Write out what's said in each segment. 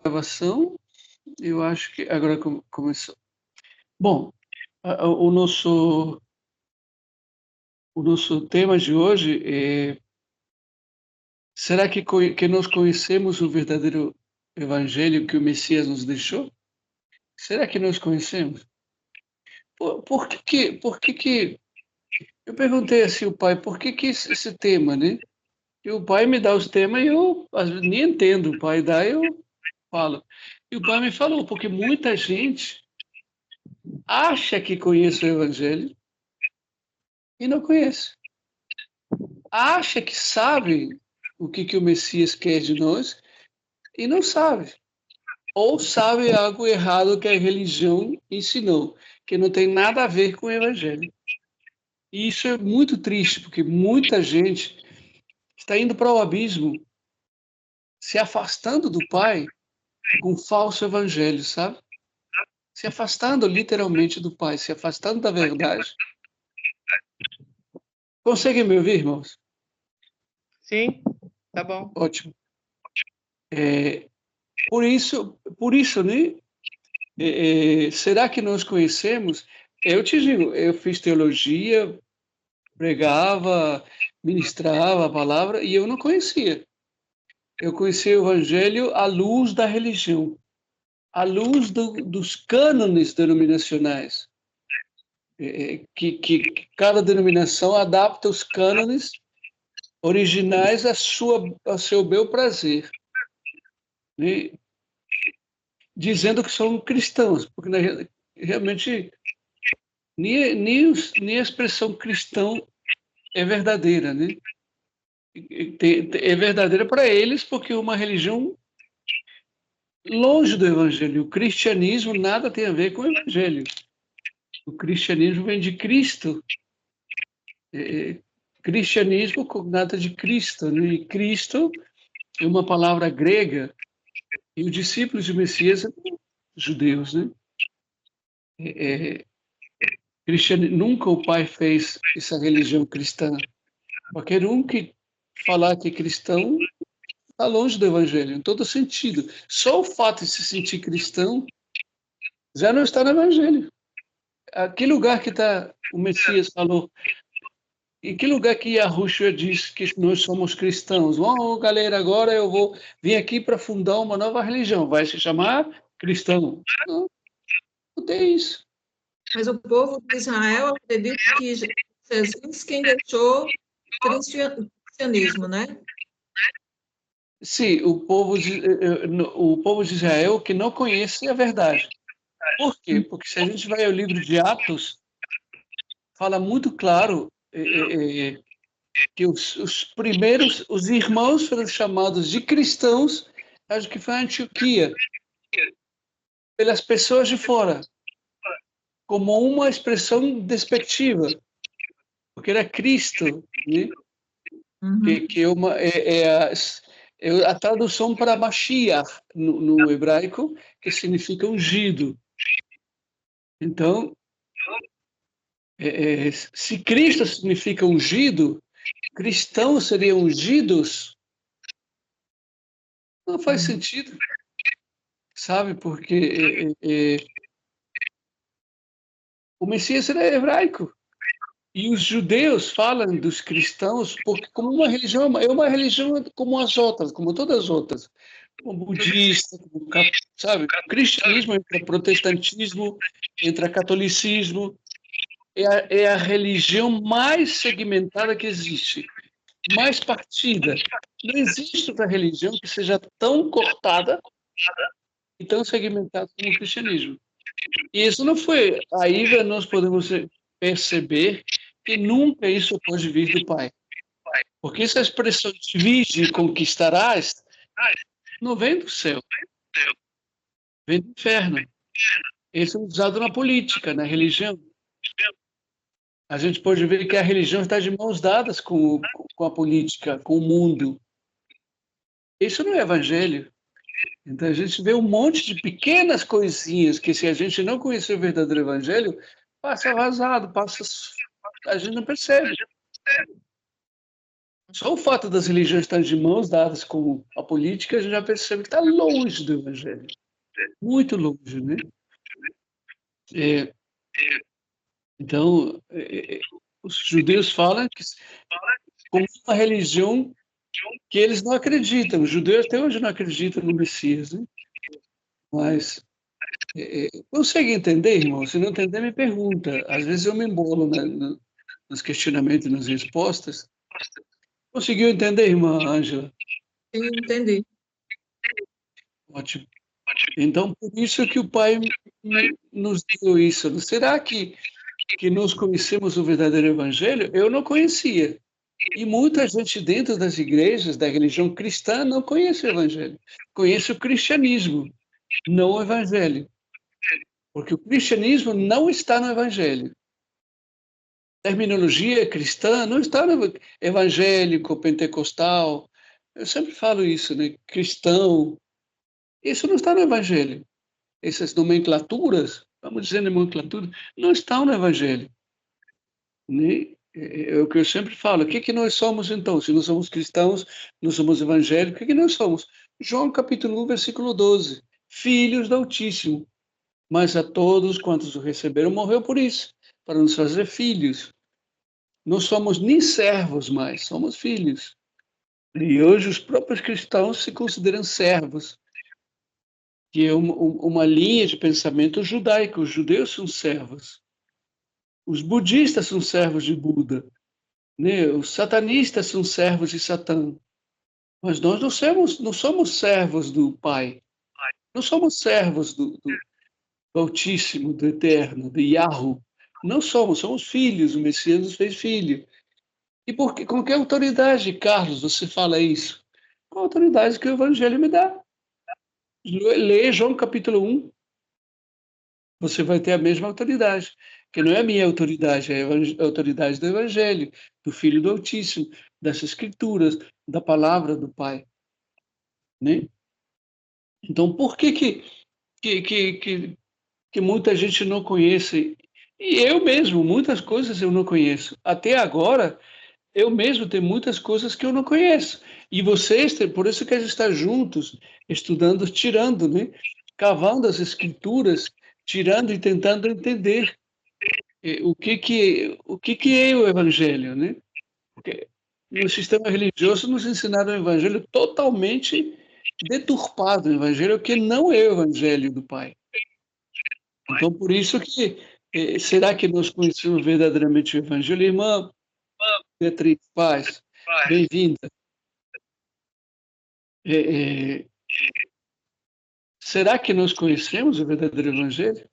Gravação, eu acho que agora começou. Bom, o nosso tema de hoje é: será que nós conhecemos o verdadeiro evangelho que o Messias nos deixou? Será que nós conhecemos? Por que eu perguntei assim ao pai, por que esse tema, né? E o pai me dá os temas e eu às vezes nem entendo. O pai dá e eu falo. E o pai me falou, porque muita gente acha que conhece o evangelho e não conhece. Acha que sabe o que o Messias quer de nós e não sabe. Ou sabe algo errado que a religião ensinou, que não tem nada a ver com o evangelho. E isso é muito triste, porque muita gente está indo para o abismo, se afastando do Pai com falso evangelho, sabe? Se afastando literalmente do Pai, se afastando da verdade. Conseguem me ouvir, irmãos? Sim, tá bom. Ótimo. Por isso, né? Será que nós conhecemos? Eu te digo, eu fiz teologia, pregava, ministrava a palavra e eu não conhecia. Eu conheci o Evangelho à luz da religião, à luz dos cânones denominacionais, que cada denominação adapta os cânones originais ao seu bel prazer, né? Dizendo que são cristãos, porque realmente nem a expressão cristão é verdadeira, né? É verdadeira para eles porque é uma religião longe do evangelho. O cristianismo nada tem a ver com o evangelho. O cristianismo vem de Cristo. Cristianismo nada de Cristo, né? E Cristo é uma palavra grega e os discípulos de Messias eram judeus, né? É, nunca o Pai fez essa religião cristã. Qualquer um que falar que é cristão está longe do evangelho, em todo sentido. Só o fato de se sentir cristão já não está no evangelho. Que lugar que está, o Messias falou, em que lugar que Yahushua diz que nós somos cristãos? Bom, galera, agora eu vou vir aqui para fundar uma nova religião, vai se chamar cristão. Não, não tem isso. Mas o povo de Israel acredita que Jesus quem deixou o cristianismo, né? Sim, o povo de Israel que não conhece a verdade. Por quê? Porque se a gente vai ao livro de Atos, fala muito claro que os primeiros, os irmãos foram chamados de cristãos, acho que foi a Antioquia, pelas pessoas de fora, como uma expressão despectiva, porque era Cristo, né? Uhum. Que é a tradução para Mashiach no hebraico, que significa ungido. Então, se Cristo significa ungido, cristãos seriam ungidos, não faz sentido, sabe? Porque o Messias era hebraico. E os judeus falam dos cristãos porque como uma religião, é uma religião como as outras, como todas as outras. Como budista, sabe? O cristianismo entra protestantismo, entra catolicismo, é a religião mais segmentada que existe, mais partida. Não existe outra religião que seja tão cortada e tão segmentada como o cristianismo. E isso não foi. Aí nós podemos perceber que nunca isso pode vir do Pai. Porque essa expressão divide e conquistarás não vem do céu, vem do inferno. Isso é usado na política, na religião. A gente pode ver que a religião está de mãos dadas com a política, com o mundo. Isso não é evangelho. Então a gente vê um monte de pequenas coisinhas que, se a gente não conhecer o verdadeiro evangelho, passa vazado, a gente não percebe. Só o fato das religiões estarem de mãos dadas com a política, a gente já percebe que está longe do evangelho. Muito longe, né? É, então, os judeus falam que como uma religião que eles não acreditam. Os judeus até hoje não acreditam no Messias, né? Mas consegue entender, irmão? Se não entender, me pergunta. Às vezes eu me embolo nos questionamentos e nas respostas. Conseguiu entender, irmã Ângela? Sim, entendi. Ótimo. Então, por isso que o Pai nos deu isso. Será que nós conhecemos o verdadeiro Evangelho? Eu não conhecia. E muita gente dentro das igrejas, da religião cristã, não conhece o Evangelho. Conhece o cristianismo, não o Evangelho. Porque o cristianismo não está no Evangelho. Terminologia cristã não está no evangélico, pentecostal. Eu sempre falo isso, né? Cristão. Isso não está no Evangelho. Essas nomenclaturas, vamos dizer nomenclatura, não estão no Evangelho. Né? É o que eu sempre falo. O que nós somos, então? Se nós somos cristãos, nós somos evangélicos, o que nós somos? João capítulo 1, versículo 12. Filhos do Altíssimo. Mas a todos quantos o receberam, morreu por isso, para nos fazer filhos. Não somos nem servos mais, somos filhos. E hoje os próprios cristãos se consideram servos, que é uma linha de pensamento judaico. Os judeus são servos. Os budistas são servos de Buda, né? Os satanistas são servos de Satã. Mas nós não somos servos do Pai. Não somos servos do Altíssimo, do Eterno, do Yahweh. Não somos filhos. O Messias nos fez filho. E com que autoridade, Carlos, você fala isso? Com a autoridade que o Evangelho me dá. Lê João capítulo 1, você vai ter a mesma autoridade, que não é a minha autoridade, é a autoridade do Evangelho, do Filho do Altíssimo, das Escrituras, da palavra do Pai. Né? Então, por que muita gente não conhece? E eu mesmo, muitas coisas eu não conheço. Até agora, eu mesmo tenho muitas coisas que eu não conheço. E vocês, por isso que a gente está juntos, estudando, tirando, né? Cavando as escrituras, tirando e tentando entender o que é o evangelho, né? Porque no sistema religioso nos ensinaram o evangelho totalmente deturpado, o evangelho que não é o evangelho do Pai. Então, por isso que será que nós conhecemos verdadeiramente o evangelho? Irmã Beatriz Paz, bem-vinda. Será que nós conhecemos o verdadeiro evangelho?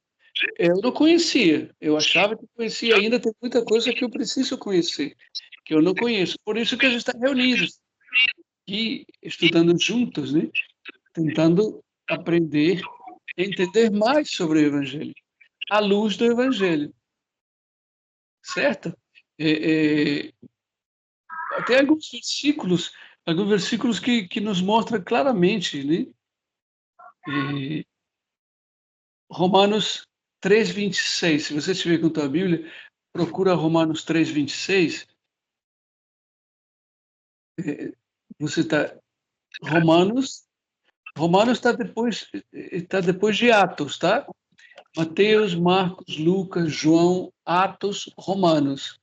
Eu não conhecia. Eu achava que conhecia. Ainda tem muita coisa que eu preciso conhecer, que eu não conheço. Por isso que a gente está reunidos e estudando juntos, né? Tentando aprender, entender mais sobre o evangelho, à luz do evangelho, certo? Até alguns versículos que nos mostram claramente, né? Romanos 3:26. Se você estiver com a tua Bíblia, procura Romanos 3:26. Você está Romanos está depois de Atos, tá? Mateus, Marcos, Lucas, João, Atos, Romanos.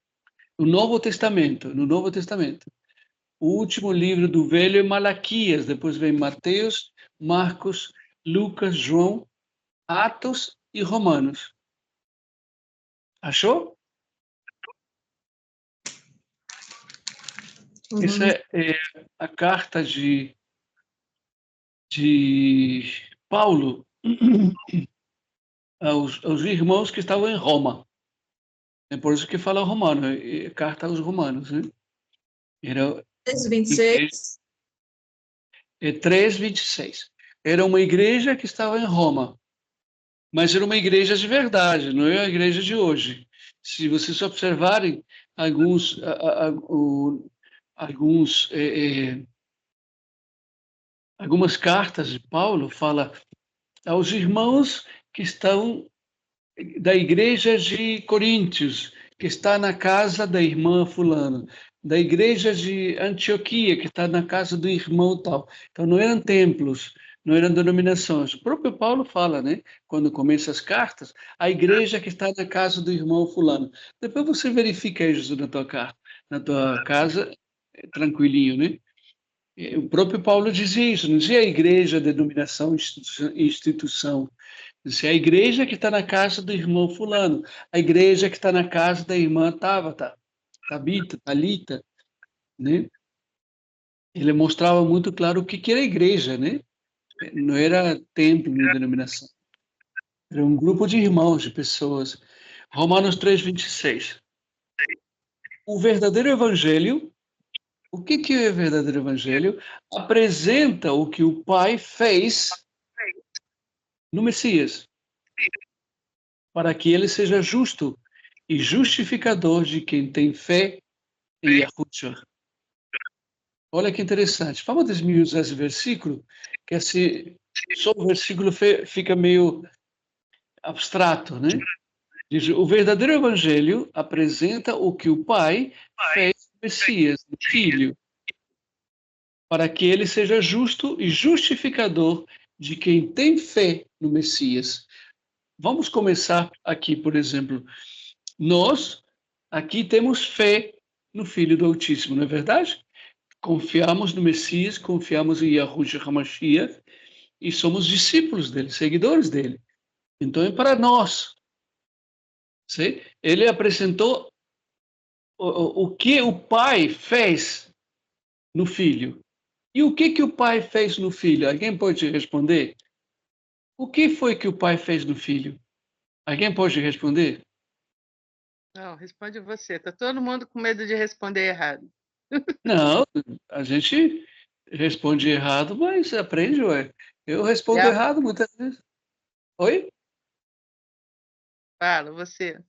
No Novo Testamento. O último livro do Velho é Malaquias, depois vem Mateus, Marcos, Lucas, João, Atos e Romanos. Achou? Uhum. Essa é a carta de Paulo aos irmãos que estavam em Roma. É por isso que fala romano, carta aos romanos, né? Era 26. 3:26. Era uma igreja que estava em Roma, mas era uma igreja de verdade, não é a igreja de hoje. Se vocês observarem alguns algumas cartas de Paulo, fala aos irmãos que estão da igreja de Coríntios, que está na casa da irmã fulano, da igreja de Antioquia, que está na casa do irmão tal. Então, não eram templos, não eram denominações. O próprio Paulo fala, né? Quando começa as cartas, a igreja que está na casa do irmão fulano. Depois você verifica isso na tua carta, na tua casa, tranquilinho, né? O próprio Paulo dizia isso, não dizia a igreja, denominação, instituição. Dizia a igreja que está na casa do irmão fulano, a igreja que está na casa da irmã Tabita, Talita, né? Ele mostrava muito claro o que era a igreja, né? Não era templo nem denominação. Era um grupo de irmãos, de pessoas. Romanos 3:26. O verdadeiro evangelho, o que é o verdadeiro evangelho? Apresenta o que o Pai fez no Messias, para que ele seja justo e justificador de quem tem fé em Yahushua. Olha que interessante. Vamos desmiuçar esse versículo, que assim, só o versículo fica meio abstrato, né? Diz, o verdadeiro evangelho apresenta o que o Pai fez no Messias, no Filho, para que ele seja justo e justificador de quem tem fé no Messias. Vamos começar aqui, por exemplo. Nós aqui temos fé no Filho do Altíssimo, não é verdade? Confiamos no Messias, confiamos em Yahushua HaMashiach e somos discípulos dele, seguidores dele. Então é para nós. Sim? Ele apresentou o que o Pai fez no Filho. E o que o Pai fez no Filho? Alguém pode responder? O que foi que o Pai fez no Filho? Alguém pode responder? Não, responde você. Tá todo mundo com medo de responder errado. Não, a gente responde errado, mas aprende, ué. Eu respondo errado muitas vezes. Oi? Fala, você.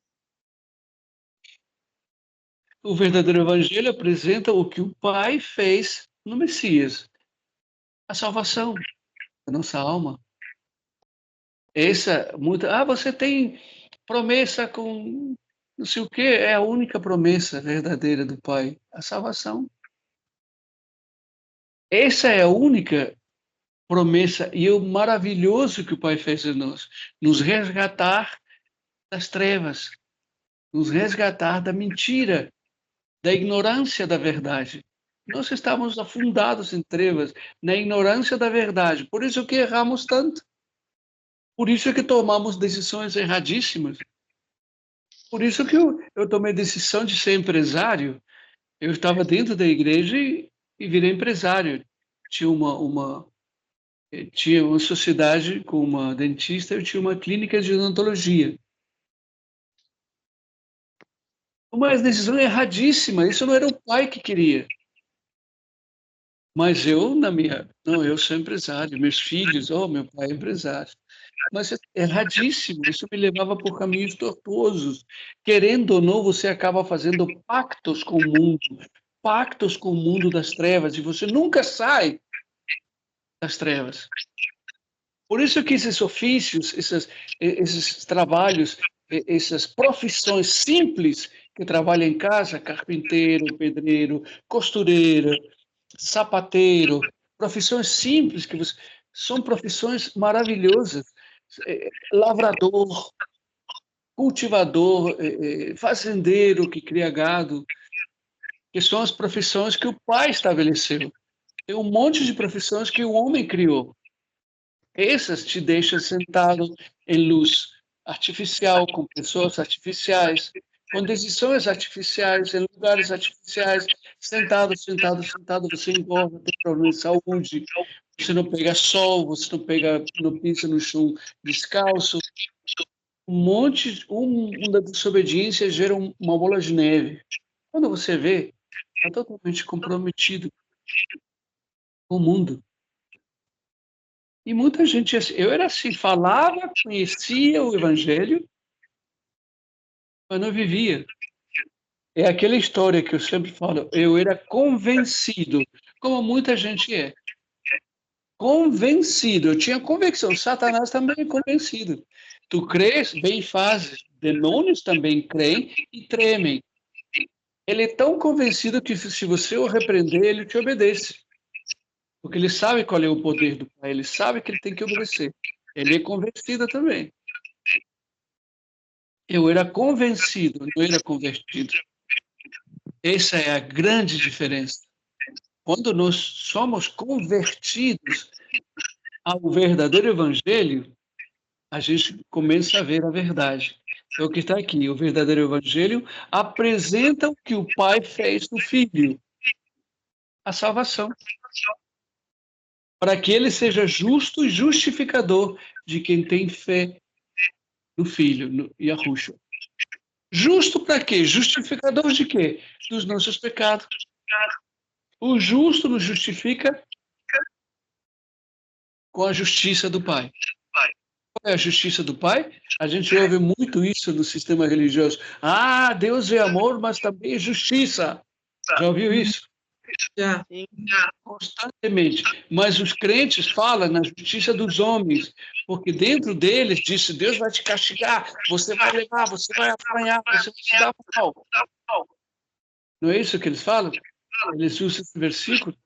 O verdadeiro evangelho apresenta o que o Pai fez no Messias. A salvação da nossa alma. Você tem promessa com não sei o quê, é a única promessa verdadeira do Pai, a salvação. Essa é a única promessa e o maravilhoso que o Pai fez em nós, nos resgatar das trevas, nos resgatar da mentira, da ignorância da verdade. Nós estávamos afundados em trevas, na ignorância da verdade, por isso que erramos tanto. Por isso que tomamos decisões erradíssimas. Por isso que eu tomei a decisão de ser empresário. Eu estava dentro da igreja e virei empresário. Tinha uma sociedade com uma dentista, eu tinha uma clínica de odontologia. Uma decisão erradíssima, isso não era o pai que queria. Mas eu sou empresário, meus filhos, meu pai é empresário. Mas é erradíssimo, isso me levava por caminhos tortuosos. Querendo ou não, você acaba fazendo pactos com o mundo das trevas, e você nunca sai das trevas. Por isso que esses ofícios, esses trabalhos, essas profissões simples que trabalham em casa, carpinteiro, pedreiro, costureira, sapateiro, profissões simples são profissões maravilhosas. Lavrador, cultivador, fazendeiro que cria gado, que são as profissões que o pai estabeleceu. Tem um monte de profissões que o homem criou. Essas te deixam sentado em luz artificial, com pessoas artificiais, com decisões artificiais, em lugares artificiais, sentado, você engorda, tem problema de saúde, você não pega sol, você não pisa no chão descalço. Uma desobediência gera uma bola de neve. Quando você vê, está totalmente comprometido com o mundo. E muita gente, eu era assim, falava, conhecia o evangelho, mas não vivia. É aquela história que eu sempre falo, eu era convencido, como muita gente é. Convencido, eu tinha convicção, Satanás também é convencido. Tu crês, bem fazes, demônios também creem e tremem. Ele é tão convencido que se você o repreender, ele te obedece. Porque ele sabe qual é o poder do pai, ele sabe que ele tem que obedecer. Ele é convencido também. Eu era convencido, não era convertido. Essa é a grande diferença. Quando nós somos convertidos ao verdadeiro evangelho, a gente começa a ver a verdade. É o que está aqui. O verdadeiro evangelho apresenta o que o pai fez no filho, a salvação, para que ele seja justo e justificador de quem tem fé no filho, no Yahushua. Justo para quê? Justificador de quê? Dos nossos pecados. O justo nos justifica com a justiça do Pai. Qual é a justiça do Pai? A gente ouve muito isso no sistema religioso. Ah, Deus é amor, mas também é justiça. Já ouviu isso? Já. Constantemente. Mas os crentes falam na justiça dos homens, porque dentro deles diz: Deus vai te castigar, você vai levar, você vai apanhar, você vai se dar mal. Não é isso que eles falam? Eles usam esse versículo.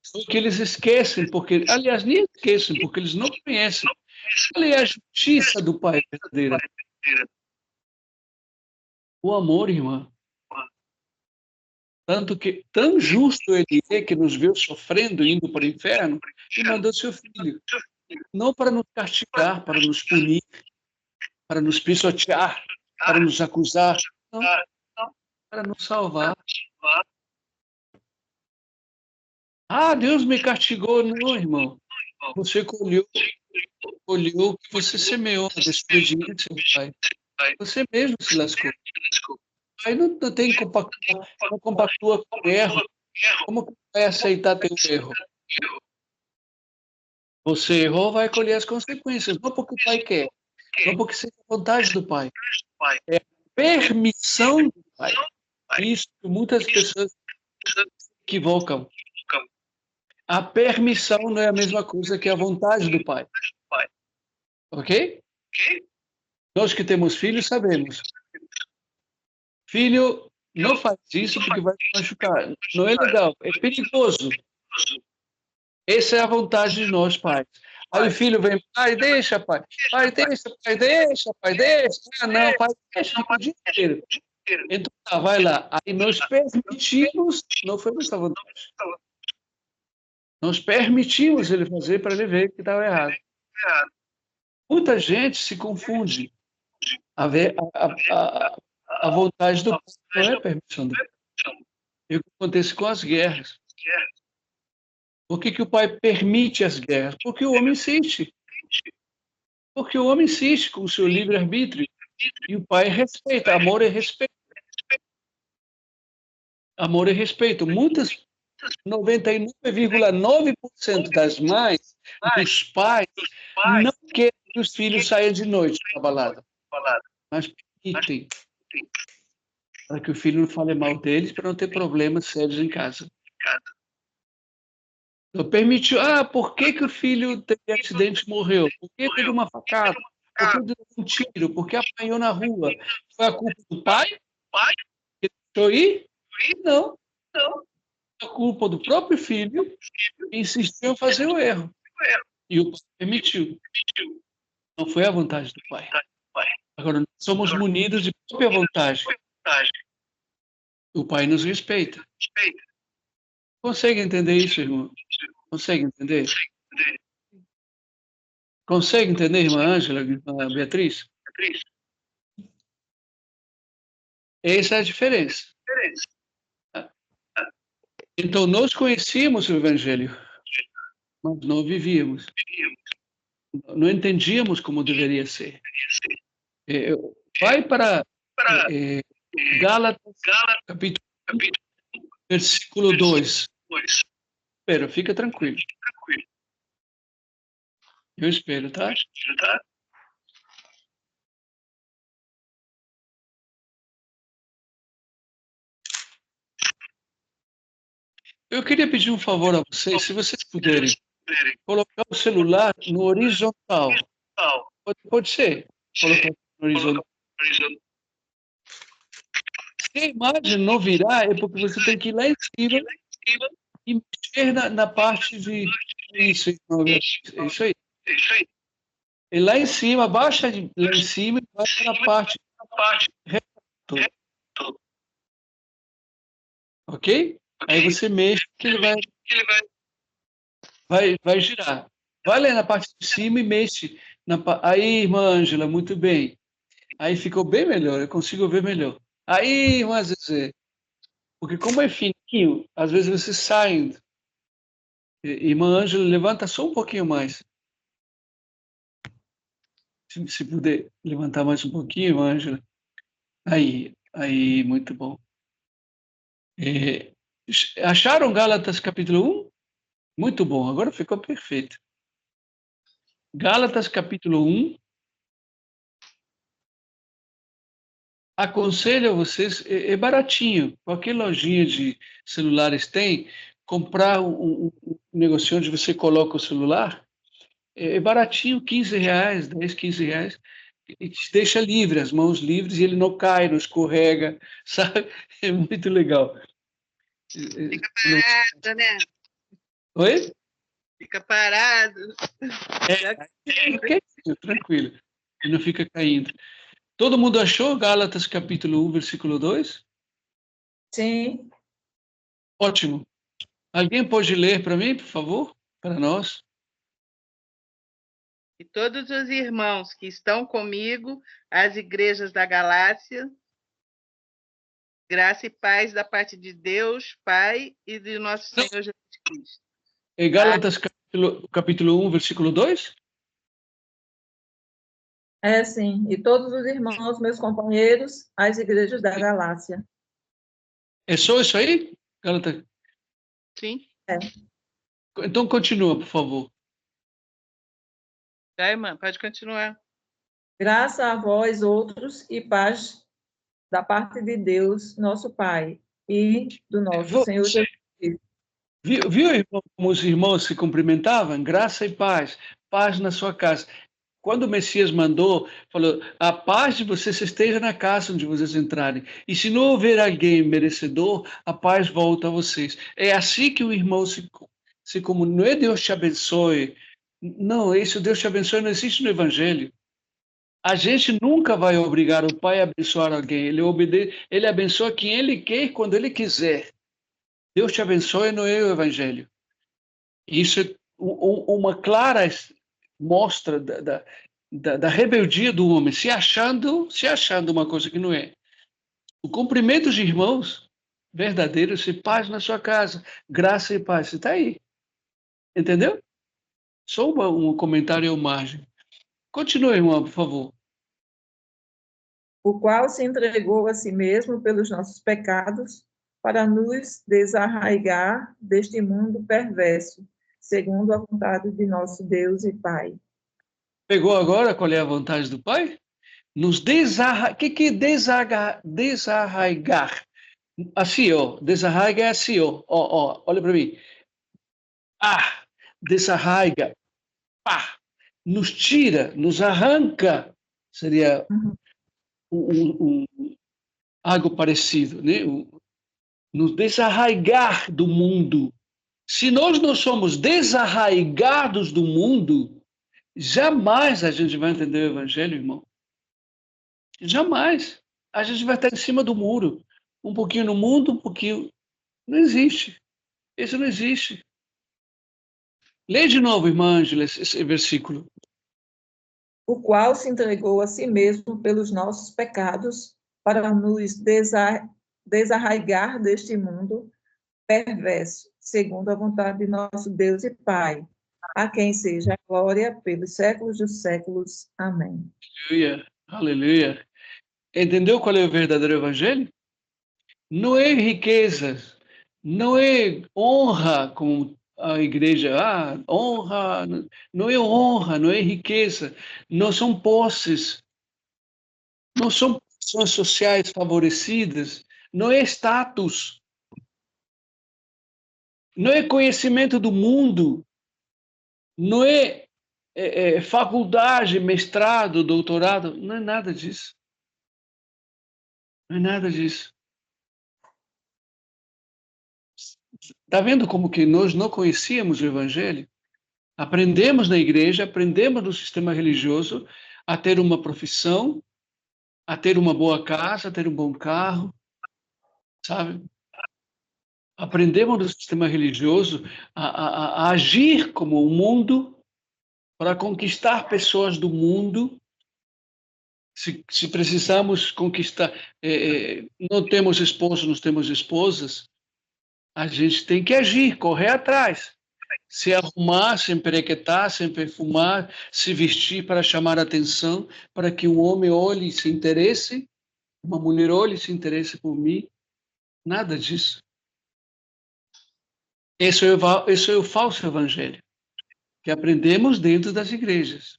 Só que eles esquecem, porque, aliás, nem esquecem, porque eles não conhecem. Qual é a justiça do Pai verdadeira? O amor, irmã. Tanto que, tão justo ele é que nos viu sofrendo, indo para o inferno, e mandou seu filho. Não para nos castigar, para nos punir, para nos pisotear, para nos acusar. Não, para nos salvar. Ah, Deus me castigou. Não, irmão. Você colheu o que você semeou, a desobediência do Pai. Você mesmo se lascou. Aí não tem compactua, não compactua com o erro. Como que vai aceitar teu erro? Você errou, vai colher as consequências. Não porque o Pai quer. Não porque seja vontade do Pai. É permissão do Pai. Isso que muitas pessoas se equivocam. A permissão não é a mesma coisa que a vontade do Pai. Ok? Nós que temos filhos sabemos. Filho, não faz isso porque vai te machucar. Não é legal, é perigoso. Essa é a vontade de nós, pais. Aí o filho vem, pai, deixa, pai. Pai, deixa, pai, deixa, pai, deixa. Ah, não, pai, deixa, fica o dia inteiro. Então, tá, vai lá. Aí nós permitimos, não foi nossa vontade. Nós permitimos ele fazer para ele ver que estava errado. Muita gente se confunde. A vontade do pai não é a permissão do pai. E o que acontece com as guerras? Por que o pai permite as guerras? Porque o homem insiste. Porque o homem insiste com o seu livre-arbítrio. E o pai respeita. Amor é respeito. Amor é respeito. Muitas, 99,9% das mães, dos pais, não querem que os filhos saiam de noite para a balada. Mas permitem. Para que o filho não fale mal deles, para não ter problemas sérios em casa. Então, permitiu. Ah, por que o filho teve acidente e morreu? Por que teve uma facada? Por que deu um tiro? Por que apanhou na rua? Foi a culpa do pai? Que deixou ir? Não. A culpa do próprio filho que insistiu em fazer o erro. E o pai permitiu. Não foi a vontade do pai. Agora, nós somos munidos de própria vontade. O pai nos respeita. Consegue entender isso, irmão? Consegue entender? Consegue entender, irmã Ângela, irmã Beatriz? Essa é a diferença. Então, nós conhecíamos o Evangelho, mas não vivíamos. Não entendíamos como deveria ser. Vai para Gálatas, capítulo 1, versículo 2. Espera, fica tranquilo. Eu espero, tá? Eu queria pedir um favor a vocês, se vocês puderem, colocar o celular no horizontal. Pode ser? Colocar no horizontal. Se a imagem não virar, é porque você tem que ir lá em cima e mexer na parte de... Isso, irmão, é isso aí. E lá em cima, baixa lá em cima e vai para a parte reto. Ok? Aí você mexe que ele vai girar. Vai lá na parte de cima e mexe. Aí, irmã Ângela, muito bem. Aí ficou bem melhor, eu consigo ver melhor. Aí, irmã Zezé, porque como é fininho, às vezes você sai. Irmã Ângela, levanta só um pouquinho mais. Se puder levantar mais um pouquinho, irmã Ângela. Aí, muito bom. É, acharam Gálatas capítulo 1? Muito bom, agora ficou perfeito. Gálatas capítulo 1. Aconselho a vocês, é baratinho. Qualquer lojinha de celulares tem. Comprar um negocinho onde você coloca o celular. É baratinho, R$ 15, 10, R$ 15. E te deixa livre, as mãos livres, e ele não cai, não escorrega, sabe? É muito legal. Fica parado, né? Oi? Fica parado. Tranquilo. E não fica caindo. Todo mundo achou Gálatas capítulo 1, versículo 2? Sim. Ótimo. Alguém pode ler para mim, por favor? Para nós? E todos os irmãos que estão comigo, as igrejas da Galácia, graça e paz da parte de Deus, Pai, e de nosso Senhor Jesus Cristo. É Gálatas capítulo 1, versículo 2? É, sim. E todos os irmãos, meus companheiros, as igrejas da Galácia. É só isso aí? Gálatas. Sim. É. Então continua, por favor. Tá, irmã? Pode continuar. Graça a vós outros e paz da parte de Deus, nosso Pai, e do nosso Senhor Jesus Cristo. Viu, irmão, como os irmãos se cumprimentavam? Graça e paz. Paz na sua casa. Quando o Messias mandou, falou: a paz de vocês esteja na casa onde vocês entrarem. E se não houver alguém merecedor, a paz volta a vocês. É assim que o irmão se comunica. Não é Deus te abençoe. Não, esse Deus te abençoe não existe no Evangelho. A gente nunca vai obrigar o Pai a abençoar alguém. Ele abençoa quem Ele quer, quando Ele quiser. Deus te abençoe não é o Evangelho. Isso é uma clara mostra da rebeldia do homem, se achando uma coisa que não é. O cumprimento de irmãos verdadeiros, e paz na sua casa, graça e paz. Você está aí. Entendeu? Só um comentário à margem. Continue, irmão, por favor. O qual se entregou a si mesmo pelos nossos pecados, para nos desarraigar deste mundo perverso, segundo a vontade de nosso Deus e Pai. Pegou agora qual é a vontade do Pai? Nos desarraigar. O que é desarraigar? Assim, ó. Desarraiga é assim, ó. Olha para mim. Desarraiga. Pá. Nos tira, nos arranca. Seria algo parecido, né? Nos desarraigar do mundo. Se nós não somos desarraigados do mundo, jamais a gente vai entender o Evangelho, irmão. Jamais. A gente vai estar em cima do muro. Um pouquinho no mundo, um pouquinho. Não existe. Isso não existe. Lê de novo, irmã Ângela, esse versículo. O qual se entregou a si mesmo pelos nossos pecados, para nos desarraigar deste mundo perverso, segundo a vontade de nosso Deus e Pai, a quem seja a glória pelos séculos dos séculos. Amém. Aleluia. Aleluia. Entendeu qual é o verdadeiro evangelho? Não é riquezas, não é honra, como a igreja, honra, não é honra, não é riqueza, não são posses, não são posições sociais favorecidas, não é status, não é conhecimento do mundo, não é, faculdade, mestrado, doutorado, não é nada disso. Não é nada disso. Está vendo como que nós não conhecíamos o Evangelho? Aprendemos na igreja, aprendemos no sistema religioso a ter uma profissão, a ter uma boa casa, a ter um bom carro, sabe? Aprendemos no sistema religioso a agir como o mundo para conquistar pessoas do mundo. Se precisamos conquistar, não temos esposo, não temos esposas, a gente tem que agir, correr atrás. Se arrumar, se emperequetar, se perfumar, se vestir para chamar a atenção, para que um homem olhe e se interesse, uma mulher olhe e se interesse por mim. Nada disso. Esse é o falso evangelho, que aprendemos dentro das igrejas.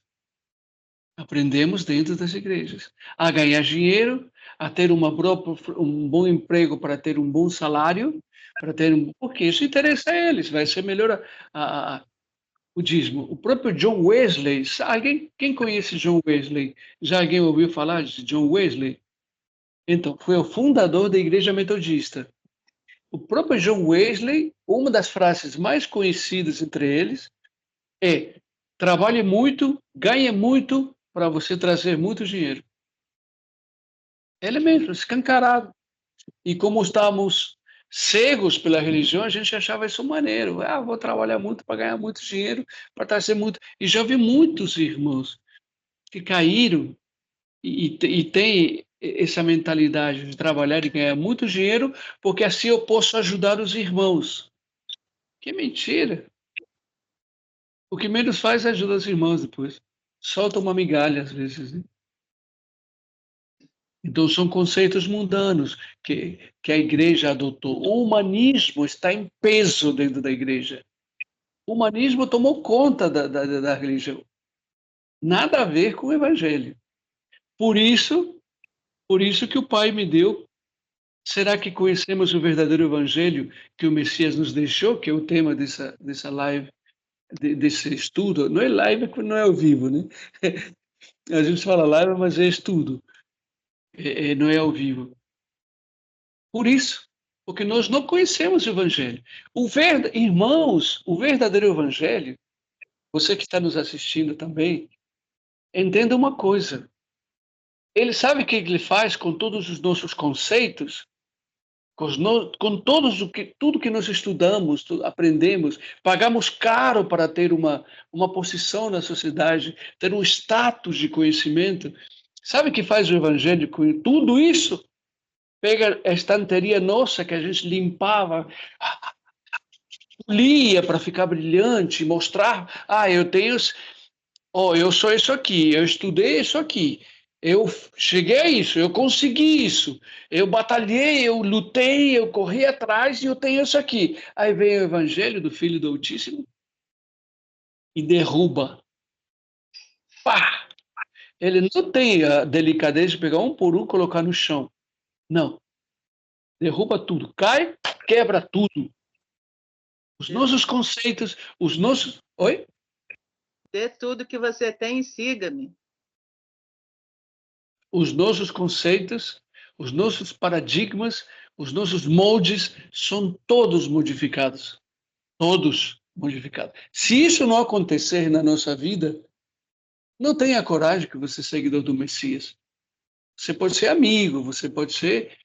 Aprendemos dentro das igrejas a ganhar dinheiro, a ter um bom emprego para ter um bom salário, porque isso interessa a eles, vai ser melhor o dízimo. O próprio John Wesley, quem conhece John Wesley? Já alguém ouviu falar de John Wesley? Então, foi o fundador da Igreja Metodista. O próprio John Wesley, uma das frases mais conhecidas entre eles é: trabalhe muito, ganhe muito, para você trazer muito dinheiro. Ele mesmo, escancarado. E como estávamos cegos pela religião, a gente achava isso maneiro. Vou trabalhar muito para ganhar muito dinheiro, para trazer muito. E já vi muitos irmãos que caíram e têm essa mentalidade de trabalhar e ganhar muito dinheiro, porque assim eu posso ajudar os irmãos. Que mentira! O que menos faz é ajudar os irmãos depois. Solta uma migalha às vezes, né? Então, são conceitos mundanos que a igreja adotou. O humanismo está em peso dentro da igreja. O humanismo tomou conta da religião. Nada a ver com o evangelho. Por isso que o Pai me deu. Será que conhecemos o verdadeiro evangelho que o Messias nos deixou, que é o tema dessa live, desse estudo? Não é live, não é ao vivo, né? A gente fala live, mas é estudo. Não é ao vivo. Por isso, porque nós não conhecemos o Evangelho. Irmãos, o verdadeiro Evangelho, você que está nos assistindo também, entenda uma coisa. Ele sabe o que ele faz com todos os nossos conceitos, com tudo que nós estudamos, aprendemos, pagamos caro para ter uma posição na sociedade, ter um status de conhecimento. Sabe o que faz o Evangelho com tudo isso? Pega a estanteria nossa que a gente limpava, lia para ficar brilhante, mostrar, eu sou isso aqui, eu estudei isso aqui, eu cheguei a isso, eu consegui isso, eu batalhei, eu lutei, eu corri atrás e eu tenho isso aqui. Aí vem o Evangelho do Filho do Altíssimo e derruba. Pá! Ele não tem a delicadeza de pegar um por um e colocar no chão. Não. Derruba tudo, cai, quebra tudo. Os nossos conceitos, os nossos... Oi? Dê tudo que você tem e siga-me. Os nossos conceitos, os nossos paradigmas, os nossos moldes são todos modificados. Todos modificados. Se isso não acontecer na nossa vida, não tenha coragem que você é seguidor do Messias. Você pode ser amigo, você pode ser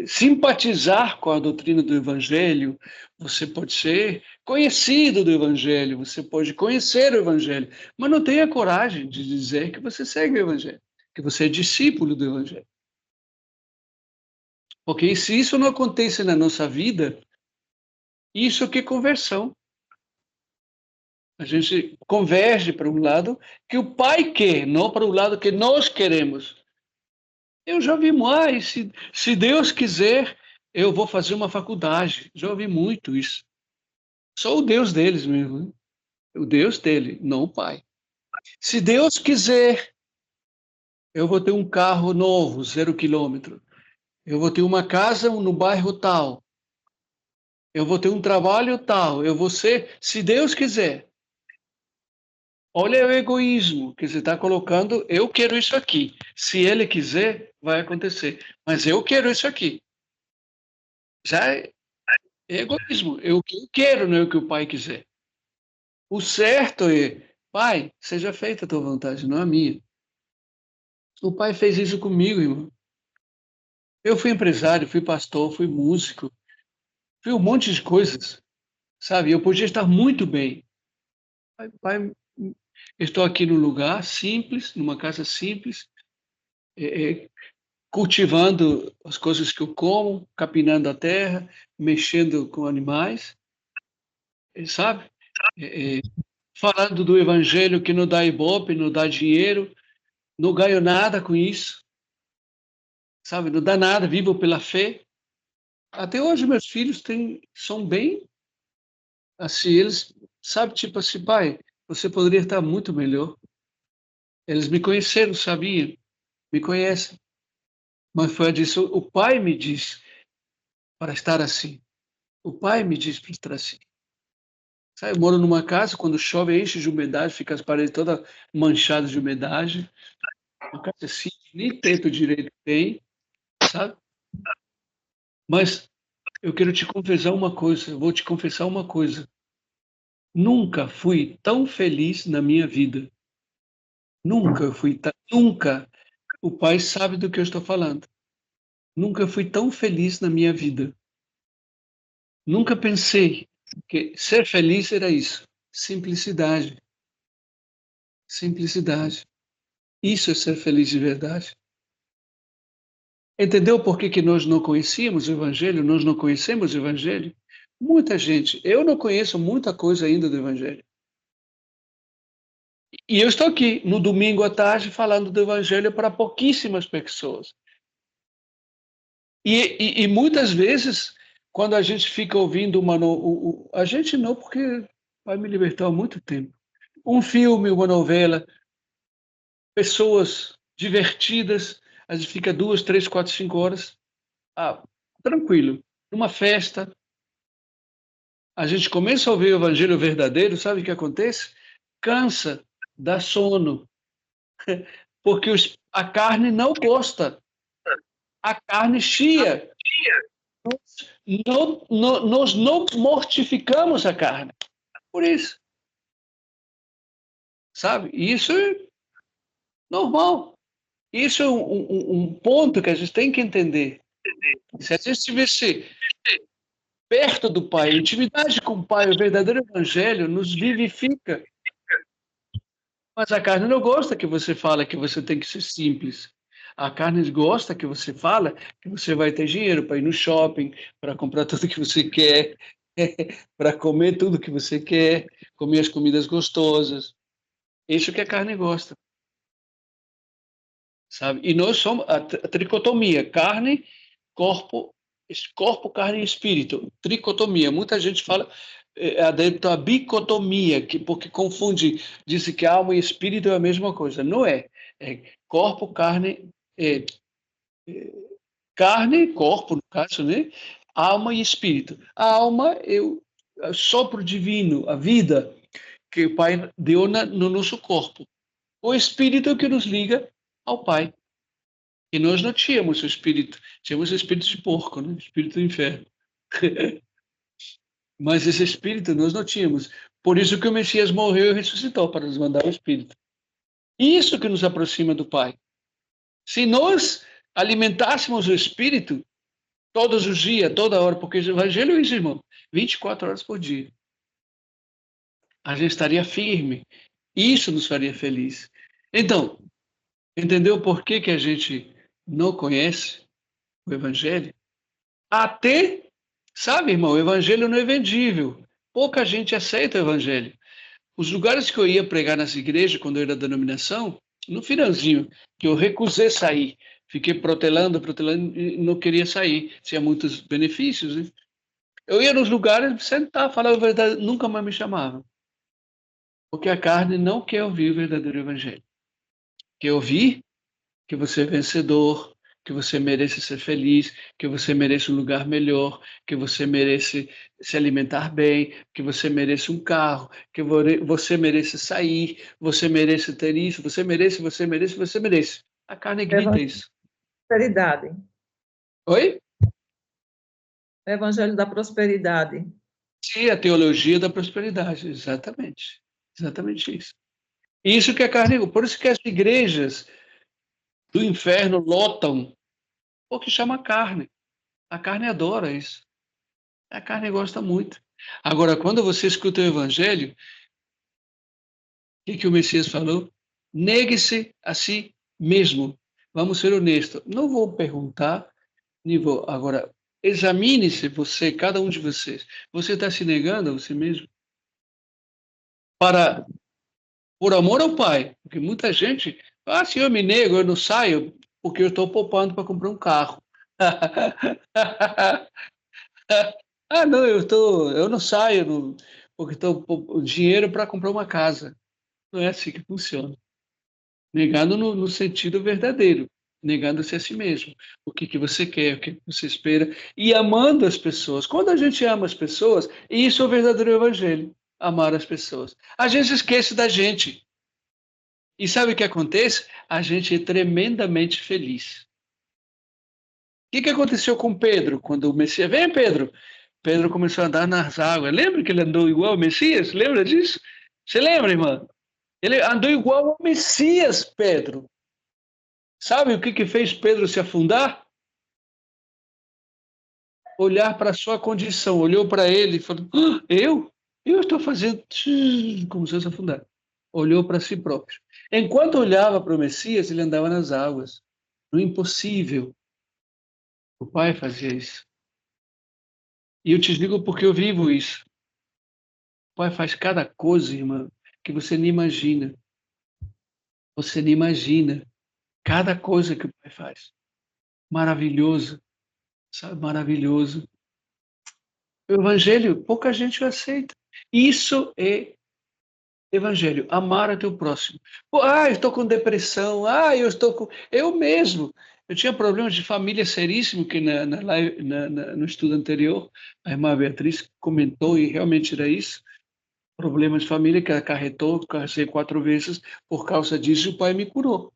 simpatizar com a doutrina do Evangelho, você pode ser conhecido do Evangelho, você pode conhecer o Evangelho, mas não tenha coragem de dizer que você segue o Evangelho, que você é discípulo do Evangelho. Porque se isso não acontece na nossa vida, isso é que é conversão. A gente converge para um lado que o Pai quer, não para o lado que nós queremos. Eu já ouvi mais, se Deus quiser, eu vou fazer uma faculdade. Já ouvi muito isso. Sou o Deus deles mesmo, né? O Deus dele, não o Pai. Se Deus quiser, eu vou ter um carro novo, 0 quilômetro. Eu vou ter uma casa no bairro tal. Eu vou ter um trabalho tal. Eu vou ser, se Deus quiser. Olha o egoísmo que você está colocando. Eu quero isso aqui. Se ele quiser, vai acontecer. Mas eu quero isso aqui. Já É egoísmo. É o que eu quero, não é o que o pai quiser. O certo é, pai, seja feita a tua vontade, não a minha. O pai fez isso comigo, irmão. Eu fui empresário, fui pastor, fui músico, fui um monte de coisas, sabe? Eu podia estar muito bem. Pai, estou aqui num lugar simples, numa casa simples, é, cultivando as coisas que eu como, capinando a terra, mexendo com animais, sabe? É, falando do evangelho que não dá ibope, não dá dinheiro, não ganho nada com isso, sabe? Não dá nada, vivo pela fé. Até hoje meus filhos são bem assim, eles, sabe, tipo assim, pai, você poderia estar muito melhor. Eles me conheceram, sabiam, me conhecem. Mas foi disso, o pai me diz para estar assim. O pai me diz para estar assim. Sabe, eu moro numa casa, quando chove, enche de umidade, fica as paredes todas manchadas de umidade. Uma casa assim, nem teto direito tem, sabe? Mas eu quero te confessar uma coisa, eu vou te confessar uma coisa. Nunca fui tão feliz na minha vida. Nunca fui, nunca. O pai sabe do que eu estou falando. Nunca fui tão feliz na minha vida. Nunca pensei que ser feliz era isso. Simplicidade. Simplicidade. Isso é ser feliz de verdade. Entendeu por que nós não conhecíamos o Evangelho? Nós não conhecemos o Evangelho? Muita gente. Eu não conheço muita coisa ainda do Evangelho. E eu estou aqui no domingo à tarde falando do Evangelho para pouquíssimas pessoas. E muitas vezes, quando a gente fica ouvindo a gente não, porque vai me libertar há muito tempo. Um filme, uma novela, pessoas divertidas, a gente fica 2, 3, 4, 5 horas, tranquilo. Numa festa, a gente começa a ouvir o evangelho verdadeiro, sabe o que acontece? Cansa, dá sono, porque a carne não gosta. A carne chia. Nós não mortificamos a carne. Por isso, sabe? Isso é normal. Isso é um ponto que a gente tem que entender. Se a gente estivesse perto do Pai, intimidade com o Pai, o verdadeiro Evangelho nos vivifica. Mas a carne não gosta que você fale que você tem que ser simples. A carne gosta que você fala que você vai ter dinheiro para ir no shopping, para comprar tudo que você quer, para comer tudo que você quer, comer as comidas gostosas. Isso que a carne gosta, sabe? E nós somos a tricotomia, carne, corpo, corpo, carne e espírito. Tricotomia. Muita gente fala adentro a bicotomia, porque confunde, diz que alma e espírito é a mesma coisa. Não é. É corpo, carne, carne, corpo, no caso, né? Alma e espírito. A alma é o sopro divino, a vida que o Pai deu no nosso corpo. O espírito é o que nos liga ao Pai. E nós não tínhamos o espírito, tínhamos o espírito de porco, né? Espírito do inferno. Mas esse espírito nós não tínhamos. Por isso que o Messias morreu e ressuscitou, para nos mandar o espírito. Isso que nos aproxima do Pai. Se nós alimentássemos o espírito todos os dias, toda hora, porque o evangelho é isso, irmão, 24 horas por dia, a gente estaria firme. Isso nos faria feliz. Então, entendeu por que a gente não conhece o evangelho? Até, sabe, irmão, o evangelho não é vendível. Pouca gente aceita o evangelho. Os lugares que eu ia pregar nas igrejas, quando eu era da denominação, no finalzinho, que eu recusei sair, fiquei protelando e não queria sair. Tinha muitos benefícios, né? Eu ia nos lugares, sentar, falar a verdade, nunca mais me chamavam. Porque a carne não quer ouvir o verdadeiro evangelho. Quer ouvir que você é vencedor, que você merece ser feliz, que você merece um lugar melhor, que você merece se alimentar bem, que você merece um carro, que você merece sair, você merece ter isso, você merece, você merece, você merece. A carne grita isso. Prosperidade. Oi? Evangelho da prosperidade. Sim, a teologia da prosperidade, exatamente. Exatamente isso. Isso que a carne, por isso que as igrejas do inferno lotam, porque chama carne. A carne adora isso. A carne gosta muito. Agora, quando você escuta o evangelho, o que o Messias falou? Negue-se a si mesmo. Vamos ser honestos. Não vou perguntar, nem vou. Agora, examine-se você, cada um de vocês. Você está se negando a você mesmo? Para, por amor ao Pai. Porque muita gente, se eu me nego, eu não saio, porque eu estou poupando para comprar um carro. Não, eu não saio, porque estou com dinheiro para comprar uma casa. Não é assim que funciona. Negando no sentido verdadeiro, negando-se a si mesmo. O que você quer, o que você espera, e amando as pessoas. Quando a gente ama as pessoas, isso é o verdadeiro evangelho, amar as pessoas. A gente esquece da gente. E sabe o que acontece? A gente é tremendamente feliz. O que aconteceu com Pedro? Quando o Messias... Vem, Pedro! Pedro começou a andar nas águas. Lembra que ele andou igual ao Messias? Lembra disso? Você lembra, irmã? Ele andou igual ao Messias, Pedro. Sabe o que fez Pedro se afundar? Olhar para a sua condição. Olhou para ele e falou, eu? Eu estou fazendo... Começou a se afundar. Olhou para si próprio. Enquanto olhava para o Messias, ele andava nas águas. No impossível. O Pai fazia isso. E eu te digo porque eu vivo isso. O Pai faz cada coisa, irmã, que você nem imagina. Você nem imagina cada coisa que o Pai faz. Maravilhoso, sabe? Maravilhoso. O Evangelho, pouca gente o aceita. Isso é Evangelho, amar o teu próximo. Eu estou com depressão. Eu estou com... Eu mesmo. Eu tinha problemas de família seríssimo, que no estudo anterior, a irmã Beatriz comentou, e realmente era isso. Problemas de família que acarretou, casei 4 vezes, por causa disso o pai me curou.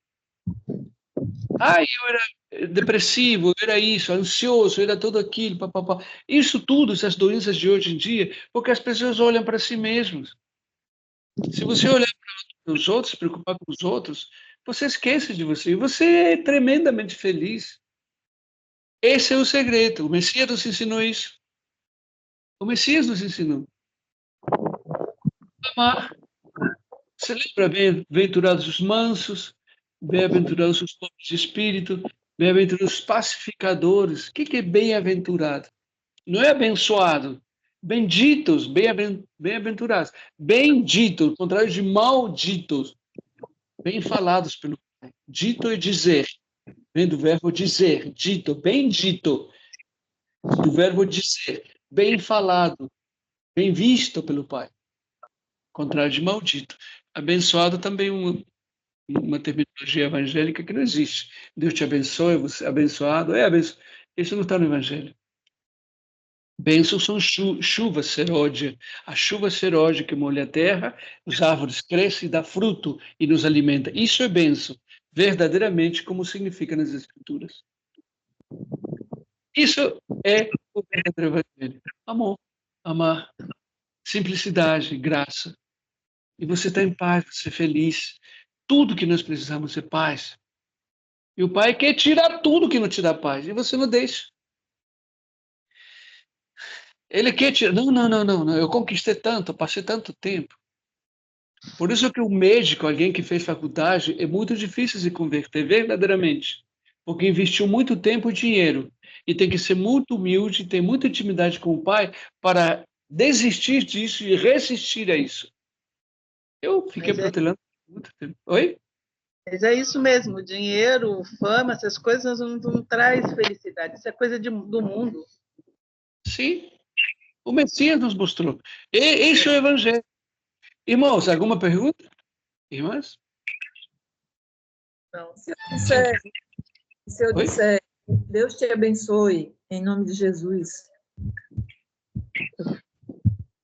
Eu era depressivo, eu era isso, ansioso, eu era tudo aquilo, papapá. Isso tudo, essas doenças de hoje em dia, porque as pessoas olham para si mesmas. Se você olhar para os outros, se preocupar com os outros, você esquece de você. E você é tremendamente feliz. Esse é o segredo. O Messias nos ensinou isso. O Messias nos ensinou. Amar. Você lembra? Bem-aventurados os mansos, bem-aventurados os pobres de espírito, bem-aventurados os pacificadores. O que é bem-aventurado? Não é abençoado. Benditos, bem-aventurados. Benditos, ao contrário de malditos. Bem falados pelo Pai. Dito é dizer. Vem do verbo dizer. Dito, bendito. Do verbo dizer. Bem falado. Bem visto pelo Pai. Contrário de maldito. Abençoado também uma terminologia evangélica que não existe. Deus te abençoe, você é abençoado. Isso não está no Evangelho. Bênçãos são chuva seródia. A chuva seródia que molha a terra, as árvores crescem e dá fruto e nos alimenta. Isso é bênção, verdadeiramente, como significa nas Escrituras. Isso é o verdadeiro Evangelho. Amor, amar, simplicidade, graça. E você está em paz, você é feliz. Tudo que nós precisamos é paz. E o Pai quer tirar tudo que não te dá paz, e você não deixa. Ele quer tirar. Não. Eu conquistei tanto, passei tanto tempo. Por isso que o médico, alguém que fez faculdade, é muito difícil se converter verdadeiramente. Porque investiu muito tempo e dinheiro. E tem que ser muito humilde, ter muita intimidade com o Pai para desistir disso e resistir a isso. Eu fiquei protelando muito tempo. Oi? Mas é isso mesmo, o dinheiro, fama, essas coisas não traz felicidade, isso é coisa do mundo. Sim, o Messias nos mostrou. Esse é o Evangelho. Irmãos, alguma pergunta? Irmãs? Não. Se eu disser, Deus te abençoe, em nome de Jesus,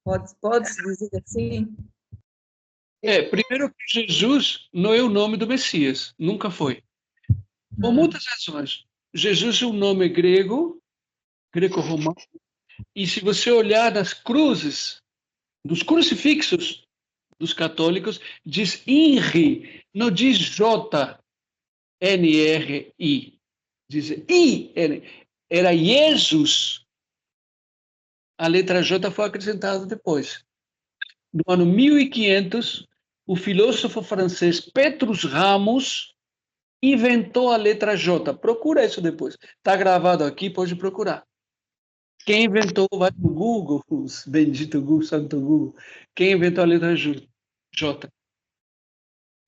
pode dizer assim? Primeiro que Jesus não é o nome do Messias, nunca foi. Por muitas razões. Jesus é um nome greco-romano, E se você olhar nas cruzes, dos crucifixos dos católicos, diz INRI, não diz J-N-R-I, diz I-N. Era Jesus. A letra J foi acrescentada depois. No ano 1500, o filósofo francês Petrus Ramos inventou a letra J. Procura isso depois. Está gravado aqui, pode procurar. Quem inventou, vai no Google, os bendito Google, santo Google. Quem inventou a letra J?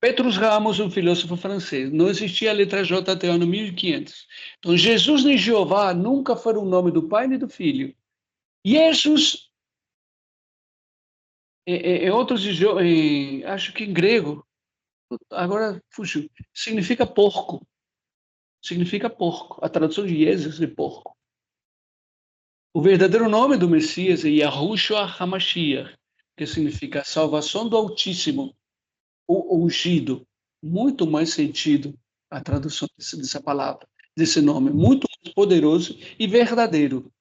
Petrus Ramos, um filósofo francês. Não existia a letra J até o ano 1500. Então, Jesus nem Jeová nunca foram o nome do Pai nem do Filho. Jesus, em outros idiomas, acho que em grego, agora fugiu, significa porco. Significa porco. A tradução de Jesus é porco. O verdadeiro nome do Messias é Yahushua HaMashiach, que significa salvação do Altíssimo, o ungido. Muito mais sentido a tradução dessa palavra, desse nome, muito mais poderoso e verdadeiro.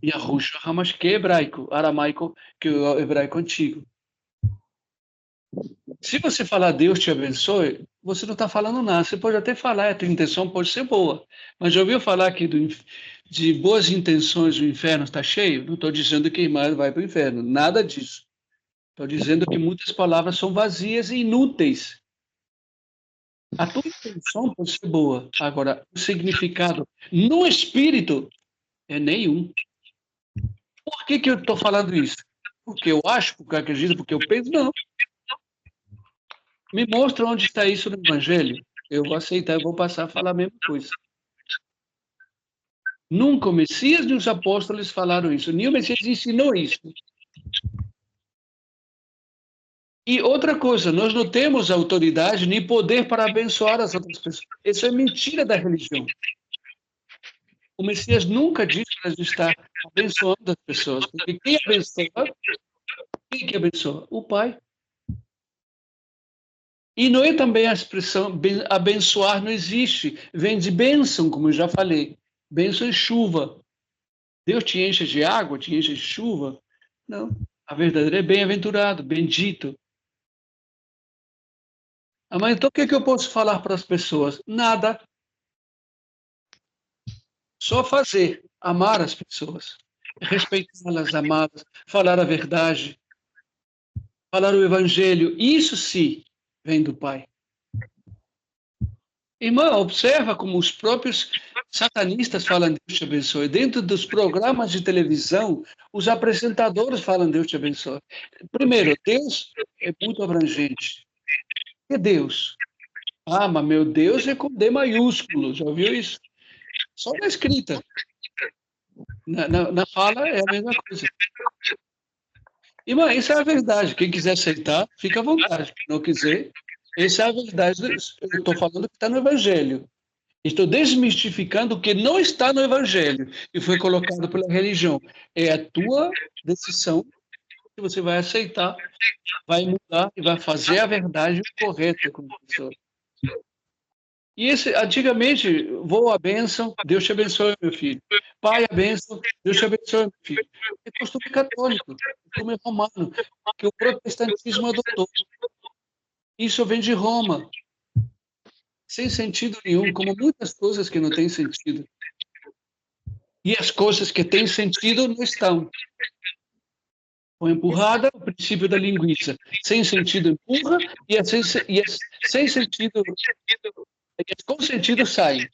Yahushua HaMashiach, que é hebraico, aramaico, que é o hebraico antigo. Se você falar Deus te abençoe, você não está falando nada. Você pode até falar, a tua intenção pode ser boa. Mas já ouviu falar que de boas intenções o inferno está cheio? Não estou dizendo que irmã vai para o inferno. Nada disso. Estou dizendo que muitas palavras são vazias e inúteis. A tua intenção pode ser boa. Agora, o significado no espírito é nenhum. Por que eu estou falando isso? Porque eu acho, porque eu acredito, porque eu penso? Não. Me mostra onde está isso no Evangelho. Eu vou aceitar, eu vou passar a falar a mesma coisa. Nunca o Messias nem os apóstolos falaram isso. Nem o Messias ensinou isso. E outra coisa, nós não temos autoridade nem poder para abençoar as outras pessoas. Isso é mentira da religião. O Messias nunca disse para a gente estar abençoando as pessoas. Porque quem abençoa? O Pai. E não é também a expressão abençoar, não existe. Vem de bênção, como eu já falei. Bênção é chuva. Deus te enche de água, te enche de chuva. Não. A verdadeira é bem-aventurado, bendito. Mas então o que eu posso falar para as pessoas? Nada. Só fazer. Amar as pessoas. Respeitá-las, amá-las. Falar a verdade. Falar o evangelho. Isso sim vem do Pai. Irmã, observa como os próprios satanistas falam Deus te abençoe. Dentro dos programas de televisão, os apresentadores falam Deus te abençoe. Primeiro, Deus é muito abrangente. O que é Deus? Ah, mas meu Deus é com D maiúsculo. Já ouviu isso? Só na escrita. Na fala é a mesma coisa. Irmã, isso é a verdade. Quem quiser aceitar, fica à vontade. Quem não quiser, essa é a verdade. Eu estou falando que está no Evangelho. Estou desmistificando o que não está no Evangelho e foi colocado pela religião. É a tua decisão que você vai aceitar, vai mudar e vai fazer a verdade correta com a pessoa. E antigamente, vou a bênção, Deus te abençoe, meu filho. Pai, a bênção, Deus te abençoe, meu filho. É costume católico, costume romano, que o protestantismo adotou. Isso vem de Roma. Sem sentido nenhum, como muitas coisas que não têm sentido. E as coisas que têm sentido não estão. Foi empurrada o princípio da linguiça. Sem sentido empurra e sem sentido, com sentido sai.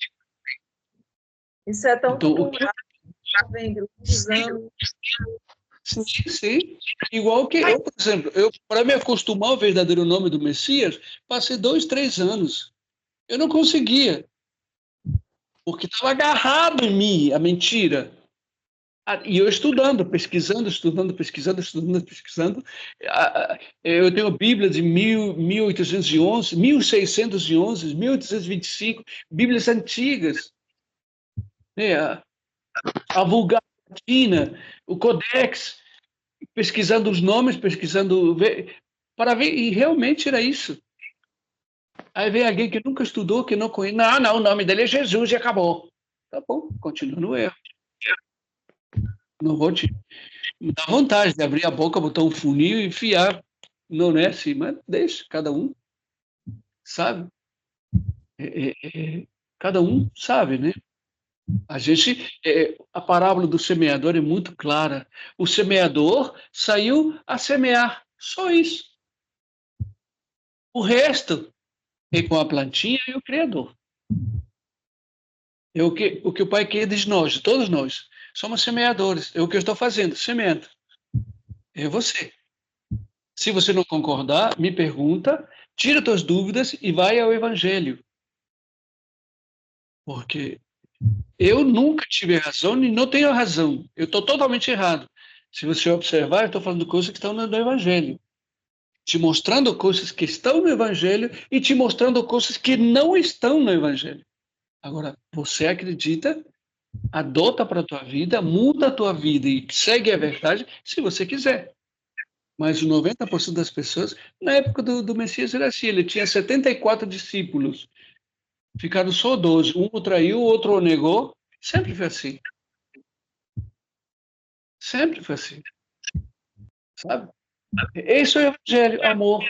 Isso é tão Então, popular. Está vendo? Usando. Sim, sim. Igual que eu, por exemplo, para me acostumar ao verdadeiro nome do Messias, passei 2, 3 anos. Eu não conseguia. Porque estava agarrado em mim a mentira. E eu estudando, pesquisando. Eu tenho Bíblia de 1811, 1611, 1825, Bíblias antigas. A Vulgata Latina, o Codex, pesquisando os nomes, para ver, e realmente era isso. Aí vem alguém que nunca estudou, que não conhece. Não, o nome dele é Jesus e acabou. Tá bom, continua no erro. Não vou te... Me dá vontade de abrir a boca, botar um funil e enfiar. Não é assim, mas deixa, cada um sabe. Cada um sabe, né? A parábola do semeador é muito clara. O semeador saiu a semear, só isso. O resto é com a plantinha e o Criador. É o que o Pai quer de nós, de todos nós. Somos semeadores. É o que eu estou fazendo, semeando. É você. Se você não concordar, me pergunta, tira suas dúvidas e vai ao Evangelho. Porque eu nunca tive razão e não tenho razão. Eu estou totalmente errado. Se você observar, eu estou falando coisas que estão no Evangelho. Te mostrando coisas que estão no Evangelho e te mostrando coisas que não estão no Evangelho. Agora, você acredita, adota para a tua vida, muda a tua vida e segue a verdade se você quiser. Mas 90% das pessoas, na época do Messias era assim, ele tinha 74 discípulos, ficaram só 12, um o traiu, o outro o negou, sempre foi assim. Sempre foi assim, sabe? Esse é o Evangelho, amor,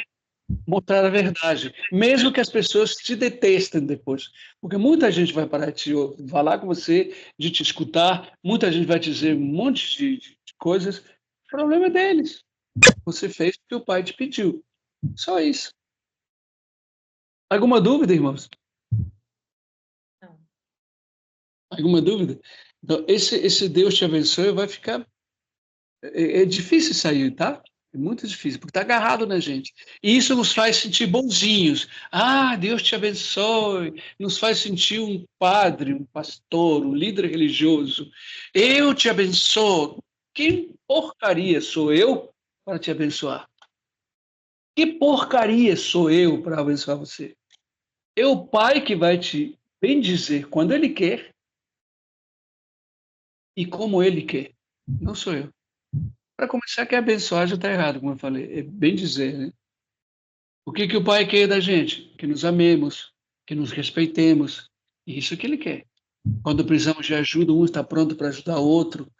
mostrar a verdade, mesmo que as pessoas te detestem depois, porque muita gente vai parar de falar com você, de te escutar, muita gente vai te dizer um monte de coisas, o problema é deles. Você fez o que o Pai te pediu, só isso. Alguma dúvida, irmãos? Não. Alguma dúvida? Então, esse Deus te abençoe vai ficar... É difícil sair, tá? É muito difícil, porque está agarrado na gente. E isso nos faz sentir bonzinhos. Ah, Deus te abençoe. Nos faz sentir um padre, um pastor, um líder religioso. Eu te abençoo. Que porcaria sou eu para te abençoar? Que porcaria sou eu para abençoar você? É o Pai que vai te bendizer quando Ele quer e como Ele quer. Não sou eu. Para começar, que abençoar já está errado, como eu falei. É bem dizer, né? O que o Pai quer da gente? Que nos amemos, que nos respeitemos. Isso que Ele quer. Quando precisamos de ajuda, um está pronto para ajudar o outro,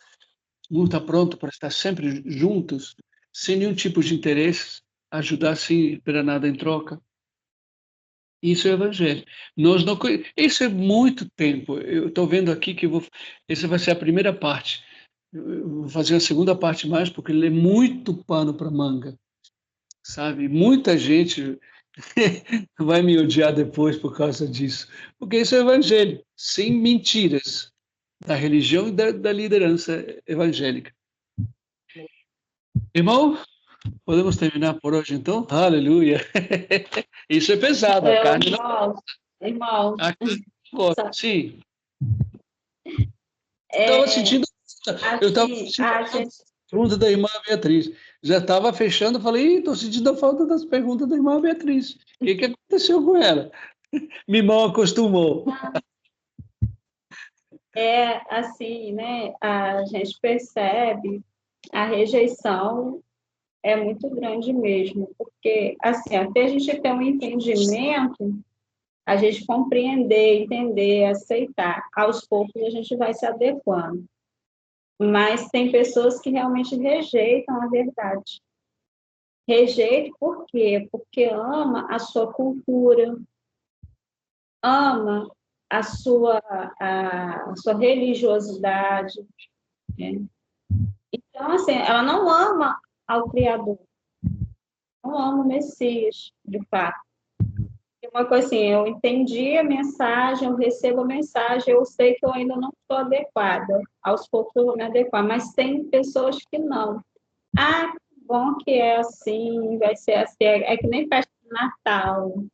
um está pronto para estar sempre juntos, sem nenhum tipo de interesse, ajudar sem esperar nada em troca. Isso é o Evangelho. Nós não, isso é muito tempo. Eu estou vendo aqui que essa vai ser a primeira parte. Eu vou fazer a segunda parte mais, porque ele é muito pano para manga, sabe? Muita gente vai me odiar depois por causa disso, porque isso é Evangelho, sem mentiras da religião e da liderança evangélica. Irmão, podemos terminar por hoje então? Aleluia! Isso é pesado, a carne não. Irmão, A carne não gosta. Sim. Estava é, sentindo. Eu estava assim, sentindo a a gente, pergunta da irmã Beatriz. Já estava fechando, falei, estou sentindo a falta das perguntas da irmã Beatriz. O que aconteceu com ela? Me mal acostumou. assim, né, a gente percebe a rejeição é muito grande mesmo, porque, assim, até a gente ter um entendimento, a gente compreender, entender, aceitar, aos poucos a gente vai se adequando. Mas tem pessoas que realmente rejeitam a verdade. Rejeito por quê? Porque ama a sua cultura, ama a sua religiosidade, né? Então, assim, ela não ama ao Criador, não ama o Messias, de fato. E uma coisa assim, eu entendi a mensagem, eu recebo a mensagem, eu sei que eu ainda não estou adequada, aos poucos eu vou me adequar, mas tem pessoas que não. Ah, que bom que é assim, vai ser assim, é que nem festa de Natal.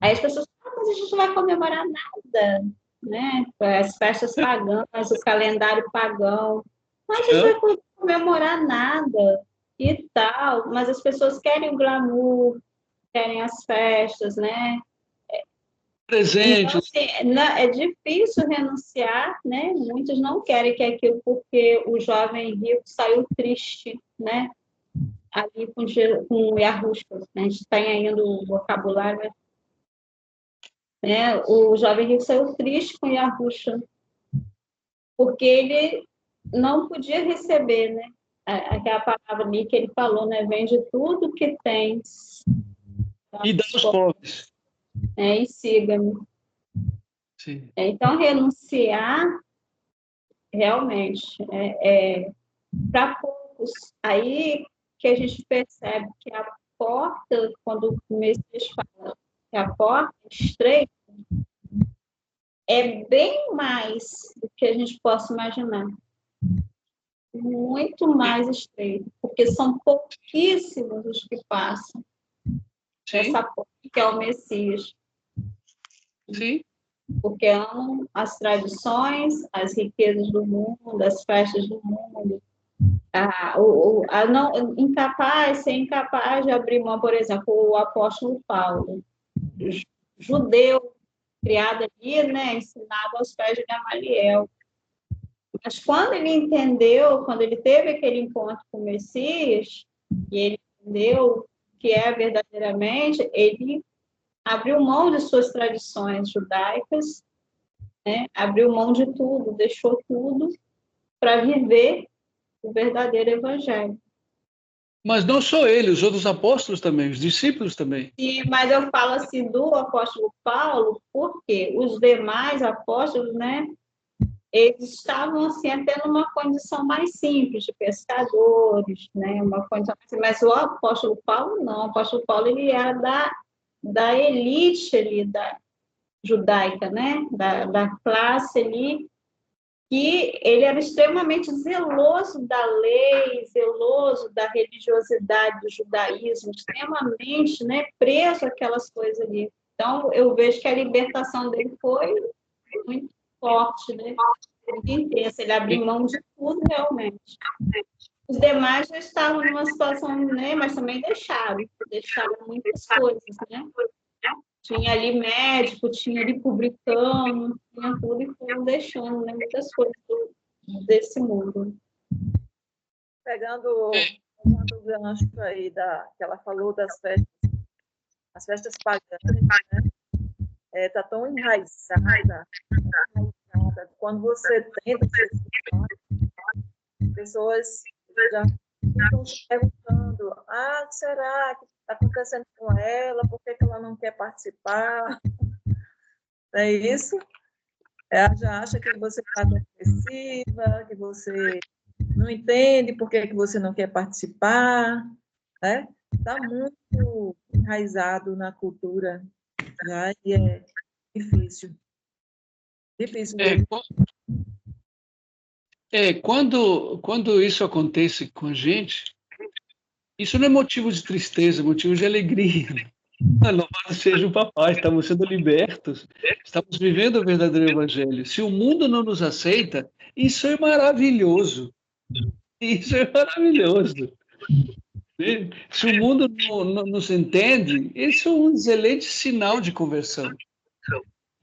Aí as pessoas falam, mas a gente não vai comemorar nada, né? As festas pagãs, o calendário pagão. Mas a gente Hã? vai comemorar nada e tal. Mas as pessoas querem o glamour, querem as festas, né? Então, Presente. assim, é difícil renunciar, né? Muitos não querem que aquilo, porque o jovem rico saiu triste, né? Ali com Yarruscas, né? A gente tem ainda o vocabulário, né? O jovem rico saiu triste com Yahusha, porque ele não podia receber, né? Aquela palavra ali que ele falou, né? Vende tudo que tens, E dá aos pobres. e siga-me. Sim. Então, renunciar realmente para poucos. Aí que a gente percebe que a porta, quando o Messias fala que a porta é estreita, é bem mais do que a gente possa imaginar. Muito mais estreito, porque são pouquíssimos os que passam essa porta, que é o Messias. Sim. Porque amam as tradições, as riquezas do mundo, as festas do mundo. Ser incapaz de abrir mão, por exemplo, o apóstolo Paulo, judeu, criado ali, né, ensinado aos pés de Gamaliel. Mas quando ele entendeu, quando ele teve aquele encontro com o Messias, e ele entendeu o que é verdadeiramente, ele abriu mão de suas tradições judaicas, né? Abriu mão de tudo, deixou tudo para viver o verdadeiro evangelho. Mas não só ele, os outros apóstolos também, os discípulos também. Mas eu falo assim do apóstolo Paulo, porque os demais apóstolos, né, eles estavam assim até numa condição mais simples de pescadores, né, uma condição assim, mas o apóstolo Paulo não, o apóstolo Paulo ele era da elite ali da judaica, né, da classe ali, que ele era extremamente zeloso da lei, zeloso da religiosidade do judaísmo, extremamente, né, preso àquelas coisas ali. Então, eu vejo que a libertação dele foi muito forte, né, muito intensa. Ele abriu mão de tudo, realmente. Os demais já estavam numa situação, né, mas também deixaram muitas coisas, né? Tinha ali médico, tinha ali publicano, tinha tudo e foram deixando, né, muitas coisas desse mundo. Pegando o gancho aí que ela falou das festas, as festas pagãs, né? Tá tão enraizada. Quando você tenta pessoas já ficam se perguntando: será que está acontecendo com ela? Por que ela não quer participar? Não é isso? Ela já acha que você está depressiva, que você não entende por que você não quer participar, né? Está muito enraizado na cultura já e é difícil. Difícil mesmo. Quando isso acontece com a gente, isso não é motivo de tristeza, é motivo de alegria. Louvado seja o papai, estamos sendo libertos, estamos vivendo o verdadeiro evangelho. Se o mundo não nos aceita, isso é maravilhoso. Isso é maravilhoso. Se o mundo não nos entende, isso é um excelente sinal de conversão.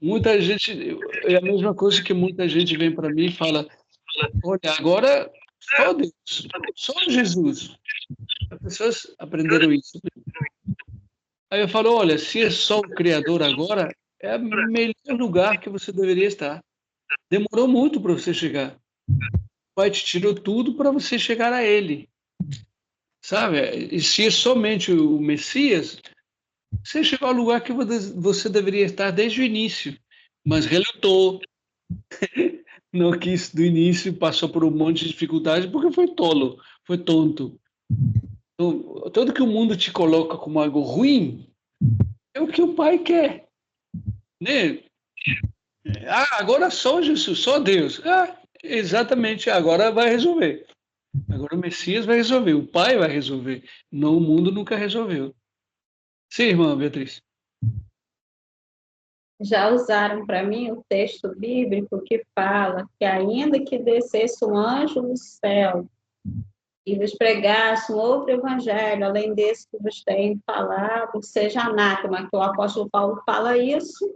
Muita gente, é a mesma coisa que muita gente vem para mim e fala: olha, agora só Deus, só Jesus. As pessoas aprenderam isso. Aí eu falo: olha, se é só o Criador agora, é o melhor lugar que você deveria estar. Demorou muito para você chegar. O Pai te tirou tudo para você chegar a Ele. Sabe? E se é somente o Messias, você chegou ao lugar que você deveria estar desde o início. Mas relutou. Não quis do início, passou por um monte de dificuldade porque foi tolo, foi tonto. Então, tudo que o mundo te coloca como algo ruim é o que o Pai quer, né? Agora só Jesus, só Deus. Exatamente, agora vai resolver. Agora o Messias vai resolver, o Pai vai resolver. Não, o mundo nunca resolveu. Sim, irmã Beatriz. Já usaram para mim o texto bíblico que fala que ainda que descesse um anjo do céu e vos pregasse um outro evangelho, além desse que vos tem falado, seja anátema, que o apóstolo Paulo fala isso.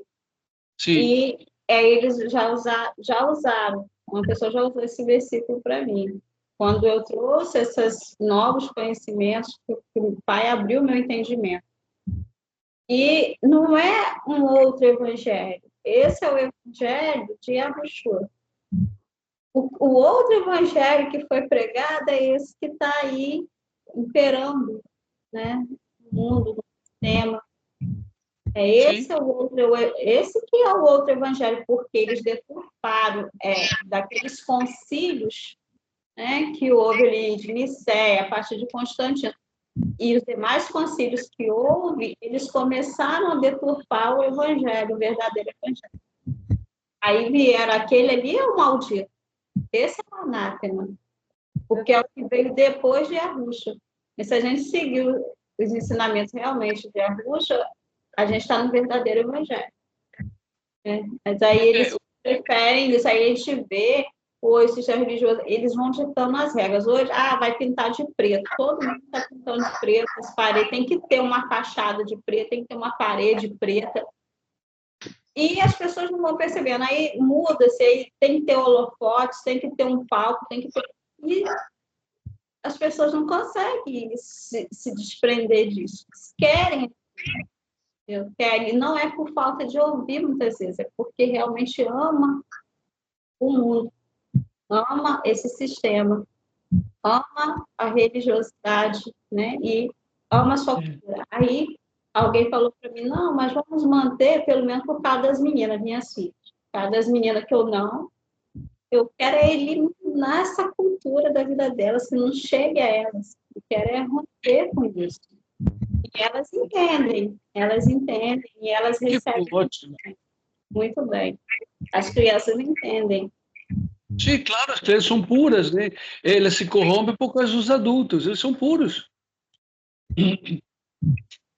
Sim. E eles já usaram, uma pessoa já usou esse versículo para mim. Quando eu trouxe esses novos conhecimentos, que o Pai abriu meu entendimento. E não é um outro evangelho. Esse é o evangelho de Yahushua. O outro evangelho que foi pregado é esse que está aí imperando, né? No mundo, no sistema. Esse que é o outro evangelho, porque eles deturparam daqueles concílios, né, que houve ali de Nicéia, a partir de Constantino, e os demais concílios que houve, eles começaram a deturpar o evangelho, o verdadeiro evangelho. Aí vieram, aquele ali é o maldito, esse é o anátema, porque é o que veio depois de Arrucha. E se a gente seguir os ensinamentos realmente de Arrucha, a gente está no verdadeiro evangelho. Né? Mas aí eles preferem isso, aí a gente vê o sistema religioso, eles vão ditando as regras. Hoje, vai pintar de preto, todo mundo está pintando de preto, as paredes, tem que ter uma fachada de preto, tem que ter uma parede preta. E as pessoas não vão percebendo, aí muda-se, aí tem que ter holofotes, tem que ter um palco, tem que ter... E as pessoas não conseguem se desprender disso. Querem, não é por falta de ouvir muitas vezes, é porque realmente ama o mundo, ama esse sistema, ama a religiosidade, né? E ama a sua cultura. Aí alguém falou para mim, não, mas vamos manter pelo menos por causa das meninas, minhas filhas. Por causa das meninas que eu quero eliminar essa cultura da vida delas, que não chegue a elas. Eu quero romper com isso. E elas entendem, e elas recebem muito bem. As crianças entendem. Sim, claro, as crianças são puras, né? Elas se corrompem por causa dos adultos, eles são puros.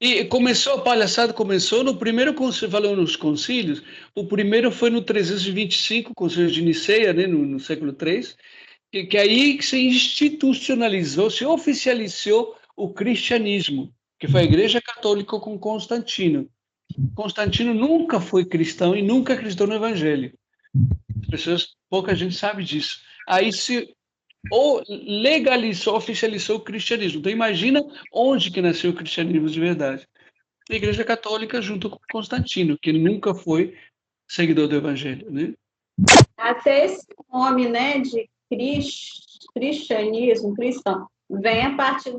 E a palhaçada começou no primeiro concílio, falando nos concílios, o primeiro foi no 325, concílio de Niceia, né, no século III, que aí que se institucionalizou, se oficializou o cristianismo, que foi a Igreja Católica com Constantino. Constantino nunca foi cristão e nunca acreditou no Evangelho. Pouca gente sabe disso. Aí se legalizou, oficializou o cristianismo. Então imagina onde que nasceu o cristianismo de verdade. A Igreja Católica junto com Constantino, que nunca foi seguidor do Evangelho, né? Até esse nome, né, de cristianismo, cristão, vem a partir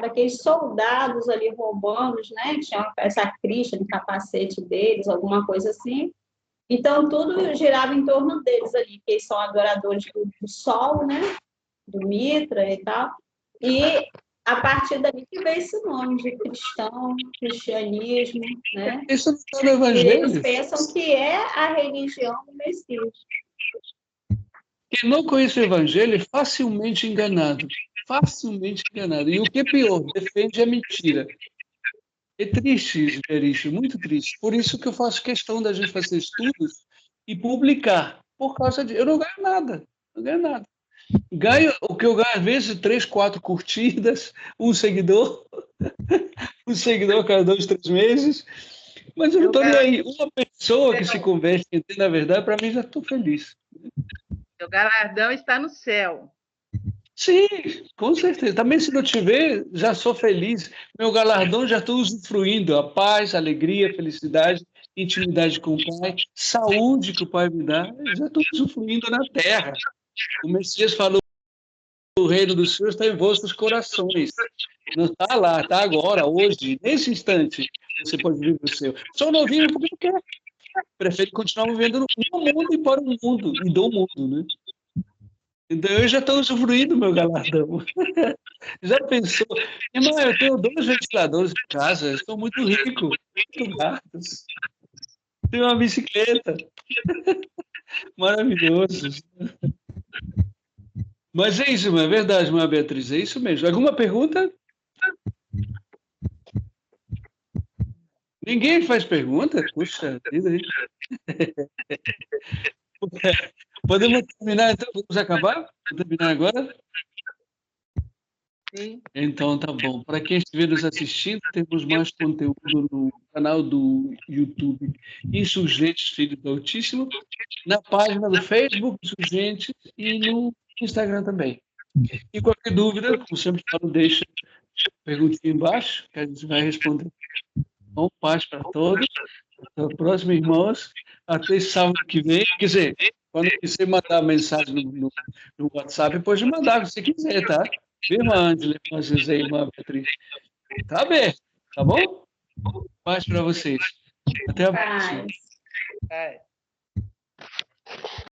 daqueles soldados ali romanos, né, tinha essa crista no capacete deles, alguma coisa assim. Então, tudo girava em torno deles ali, que eles são adoradores do sol, né, do Mitra e tal. E a partir dali que veio esse nome de cristão, cristianismo, né? Isso não está no Evangelho. Eles pensam que é a religião do Messias. Quem não conhece o Evangelho é facilmente enganado. Facilmente enganado. E o que é pior, defende a mentira. É triste ver isso, muito triste. Por isso que eu faço questão da gente fazer estudos e publicar. Por causa de... Eu não ganho nada. Não ganho nada. O que eu ganho, às vezes, 3, 4 curtidas, um seguidor a cada 2, 3 meses. Mas eu não estou nem aí. Uma pessoa que se converte e entende a verdade, para mim, já estou feliz. Seu galardão está no céu. Sim, com certeza. Também, se não tiver, já sou feliz. Meu galardão já estou usufruindo. A paz, a alegria, a felicidade, intimidade com o Pai, saúde que o Pai me dá. Eu já estou usufruindo na terra. O Messias falou: o reino dos céus está em vossos corações. Não está lá, está agora, hoje, nesse instante. Você pode viver o seu. Só não vive porque não quer. Prefere continuar vivendo no mundo e para o mundo, e do mundo, né? Então, eu já estou usufruindo do meu galardão. Já pensou? Irmão, eu tenho 2 ventiladores em casa, estou muito rico, muito gatos. Tenho uma bicicleta. Maravilhoso. Mas é isso, é verdade, minha Beatriz, é isso mesmo. Alguma pergunta? Ninguém faz pergunta? Puxa vida. Podemos terminar, então? Vamos acabar? Vamos terminar agora? Sim. Então, tá bom. Para quem estiver nos assistindo, temos mais conteúdo no canal do YouTube Insurgentes Filhos do Altíssimo, na página do Facebook Insurgentes e no Instagram também. E qualquer dúvida, como sempre falo, deixa perguntinha embaixo, que a gente vai responder. Bom, paz para todos. Até a próxima, irmãos. Até sábado que vem. Quer dizer, Quando você mandar mensagem no WhatsApp, pode mandar, se você quiser, tá? Irmã Ângela, irmã José, irmã Beatriz. Tá aberto, tá bom? Paz para vocês. Até a próxima. Paz. É.